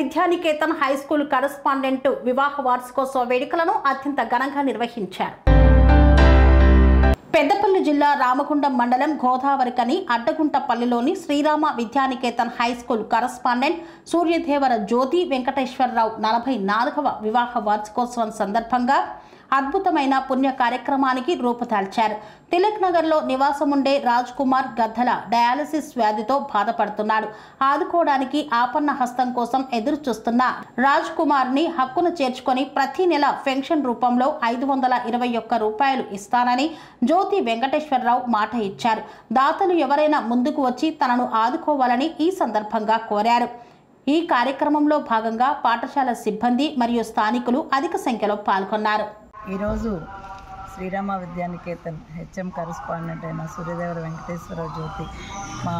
Vidyanikethan high school correspondent వివాహ వార్షికోత్సవ వేడుకలను అత్యంత ఘనంగా నిర్వహించారు. పెద్దపల్లి జిల్లా రామగుండం మండలం గోదావరికని అడ్డగుంటపల్లిలోని Srirama Vidyaniketan high school correspondent Suryadevara Jyothi Venkateswararao 44వ వివాహ వార్షికోత్సవం సందర్భంగా అద్భుతమైన పుణ్య కార్యక్రమానికి రూపుదాల్చారు. తిలక్ నగర్లో నివాసముండే రాజ్ కుమార్ గద్దల డయాలసిస్ వ్యాధితో బాధపడుతున్నాడు. ఆదుకోవడానికి ఆపన్న హస్తం కోసం ఎదురు చూస్తున్న రాజ్ కుమార్ని హక్కును చేర్చుకొని ప్రతి నెల పెన్షన్ రూపంలో 521 రూపాయలు ఇస్తానని జ్యోతి వెంకటేశ్వరరావు మాట ఇచ్చారు. దాతలు ఎవరైనా ముందుకు వచ్చి తనను ఆదుకోవాలని ఈ సందర్భంగా కోరారు. ఈ కార్యక్రమంలో భాగంగా పాఠశాల సిబ్బంది మరియు స్థానికులు అధిక సంఖ్యలో పాల్గొన్నారు. ఈరోజు శ్రీరామ విద్యానికేతన్ హెచ్ఎం కరెస్పాండెంట్ అయిన సూర్యదేవర వెంకటేశ్వర జ్యోతి మా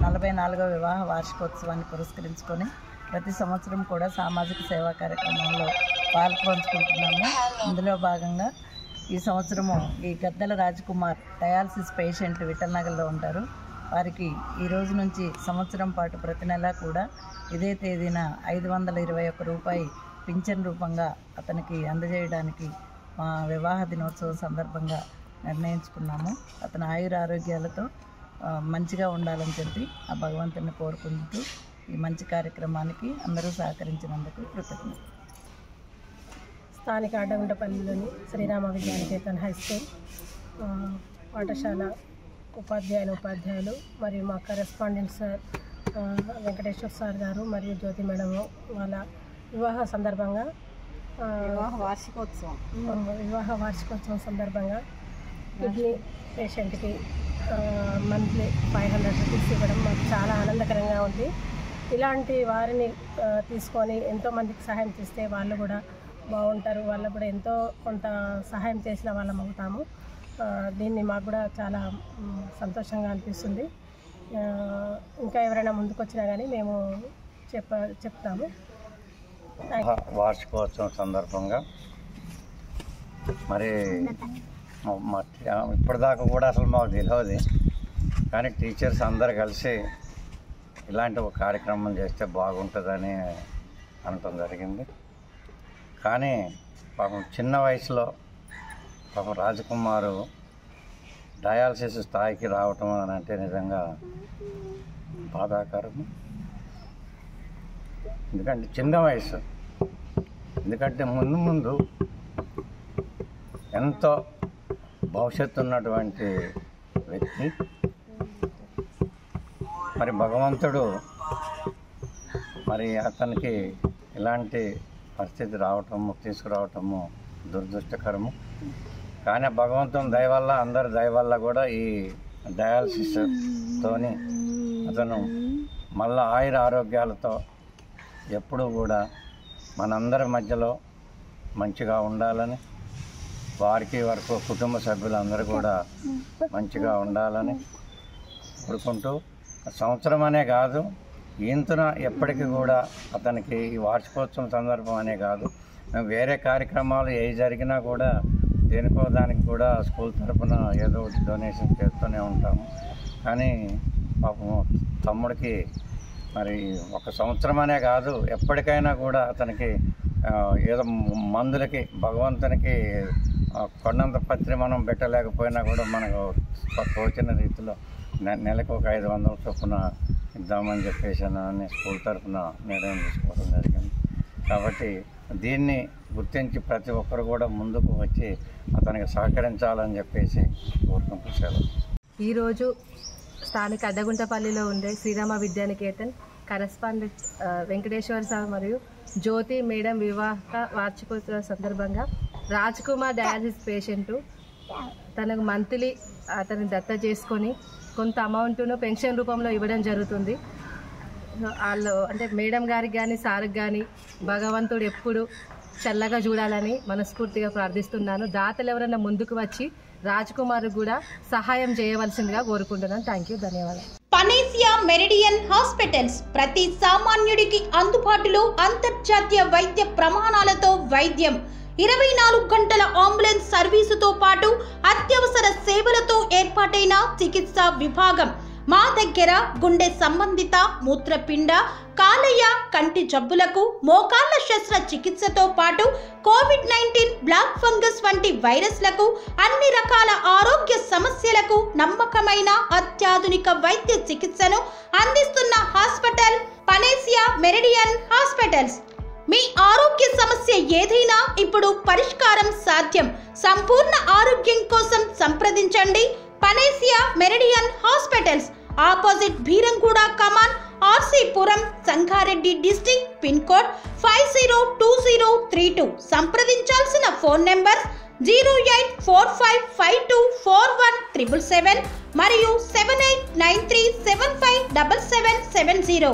44వ వివాహ వార్షికోత్సవాన్ని పురస్కరించుకొని ప్రతి సంవత్సరం కూడా సామాజిక సేవా కార్యక్రమంలో పాల్పంచుకుంటున్నాము. ఇందులో భాగంగా ఈ సంవత్సరము ఈ గద్దల రాజ్కుమార్ డయాలసిస్ పేషెంట్ విఠల్ నగర్లో ఉంటారు. వారికి ఈ రోజు నుంచి సంవత్సరం పాటు ప్రతి నెల కూడా ఇదే తేదీన 521 రూపాయి పింఛన్ రూపంగా అతనికి అందజేయడానికి మా వివాహ దినోత్సవం సందర్భంగా నిర్ణయించుకున్నాము. అతని ఆయుర ఆరోగ్యాలతో మంచిగా ఉండాలని చెప్పి ఆ భగవంతుని కోరుకుంటూ ఈ మంచి కార్యక్రమానికి అందరూ సహకరించినందుకు కృతజ్ఞతలు. స్థానిక అడ్డగుంటపల్లిలోని శ్రీరామ విద్యానికేతన్ హై స్కూల్ పాఠశాల ఉపాధ్యాయులు మరియు మా కరెస్పాండెంట్ సార్ వెంకటేశ్వర సార్ గారు మరియు జ్యోతి మేడం వాళ్ళ వివాహ సందర్భంగా వివాహ వార్షికోత్సవం సందర్భంగా కిడ్నీ పేషెంట్కి మంత్లీ 500 రూపీస్ ఇవ్వడం మాకు చాలా ఆనందకరంగా ఉంది. ఇలాంటి వారిని తీసుకొని ఎంతోమందికి సహాయం చేస్తే వాళ్ళు కూడా బాగుంటారు. వాళ్ళు కూడా ఎంతో కొంత సహాయం చేసిన వాళ్ళం అవుతాము. దీన్ని మాకు కూడా చాలా సంతోషంగా అనిపిస్తుంది. ఇంకా ఎవరైనా ముందుకు వచ్చినా కానీ మేము చెప్తాము. వార్షికోత్సవం సందర్భంగా మరి ఇప్పటిదాకా కూడా అసలు మాకు తెలియదు, కానీ టీచర్స్ అందరు కలిసి ఇలాంటి ఒక కార్యక్రమం చేస్తే బాగుంటుందని అనటం జరిగింది. కానీ పాపం చిన్న వయసులో పాపం రాజకుమారు డయాలసిస్ స్థాయికి రావటం అని అంటే నిజంగా బాధాకరం. ఎందుకంటే చిన్న వయసు, ఎందుకంటే ముందు ఎంతో భవిష్యత్తు ఉన్నటువంటి వ్యక్తి. మరి భగవంతుడు మరి అతనికి ఇలాంటి పరిస్థితి తీసుకురావటము దురదృష్టకరము. కానీ భగవంతుని దయ వల్ల, అందరి దయ వల్ల కూడా ఈ డయాలసిస్తోని అతను మళ్ళీ ఆయుర ఆరోగ్యాలతో ఎప్పుడూ కూడా మనందరి మధ్యలో మంచిగా ఉండాలని, వారికి వరకు కుటుంబ సభ్యులందరూ కూడా మంచిగా ఉండాలని కోరుకుంటూ, సంవత్సరం అనే కాదు ఇంతన ఎప్పటికీ కూడా అతనికి ఈ వార్షికోత్సవం సందర్భం అనే కాదు, మేము వేరే కార్యక్రమాలు ఏ జరిగినా కూడా దేనికో దానికి కూడా స్కూల్ తరఫున ఏదో డొనేషన్ చేస్తూనే ఉంటాము. కానీ పాపం తమ్ముడికి మరి ఒక సంవత్సరం అనే కాదు ఎప్పటికైనా కూడా అతనికి ఏదో మందులకి భగవంతునికి కొండంత పత్రి మనం పెట్టలేకపోయినా కూడా మనకు తోచిన రీతిలో నెలకు ఒక 500 చొప్పున ఇద్దామని చెప్పేసి అని స్కూల్ తరఫున నిర్ణయం తీసుకోవడం జరిగింది. కాబట్టి దీన్ని గుర్తించి ప్రతి ఒక్కరు కూడా ముందుకు వచ్చి అతనికి సహకరించాలని చెప్పేసి కోరుకుంటూ సెలవు. ఈరోజు స్థానిక అడ్డగుంటపల్లిలో ఉండే శ్రీరామ విద్యానికేతన్ కరెస్పాండెంట్ వెంకటేశ్వర సార్ మరియు జ్యోతి మేడం వివాహ వార్షికోత్సవ సందర్భంగా రాజ్ కుమార్ డయాలసిస్ పేషెంటు తనకు మంత్లీ అతన్ని దత్త చేసుకొని కొంత అమౌంట్ను పెన్షన్ రూపంలో ఇవ్వడం జరుగుతుంది. వాళ్ళు అంటే మేడం గారికి కానీ సార్కి కానీ భగవంతుడు ఎప్పుడు చల్లగా చూడాలని మనస్ఫూర్తిగా ప్రార్థిస్తున్నాను. దాతలు ఎవరైనా ముందుకు వచ్చి రాజ్ కుమార్ కూడా సహాయం చేయవలసిందిగా కోరుకుంటున్నాను. థ్యాంక్ యూ, ధన్యవాదాలు. పనేసియా మెరిడియన్ హాస్పిటల్స్ ప్రతి సామాన్యుడికి అందుబాటులో అంతర్జాతీయ వైద్య ప్రమాణాలతో వైద్యం, 24 గంటల అంబులెన్స్ సర్వీసుతో పాటు అత్యవసర సేవలతో ఏర్పాటైన చికిత్సా విభాగం. మా దగ్గర గుండె సంబంధిత, మూత్రపిండ, కాలేయ కంటి జబ్బులకు మోకాళ్ల శస్త్రచికిత్సతో పాటు కోవిడ్-19 బ్లాక్ ఫంగస్ వంటి వైరస్లకు అన్ని రకాల ఆరోగ్య సమస్యలకు నమ్మకమైన అత్యాధునిక వైద్య చికిత్సను అందిస్తున్న హాస్పిటల్ పనేసియా మెరిడియన్ హాస్పిటల్స్. మీ ఆరోగ్య సమస్య ఏదైనా ఇప్పుడు పరిష్కారం సాధ్యం. సంపూర్ణ ఆరోగ్యం కోసం సంప్రదించండి Panacea Meridian hospitals, opposite Bheeramguda Kaman, RC Puram, Sangareddy district, pin code 502032. సంప్రదించాల్సిన ఫోన్ నెంబర్ 0845524177 మరియు 7893757770.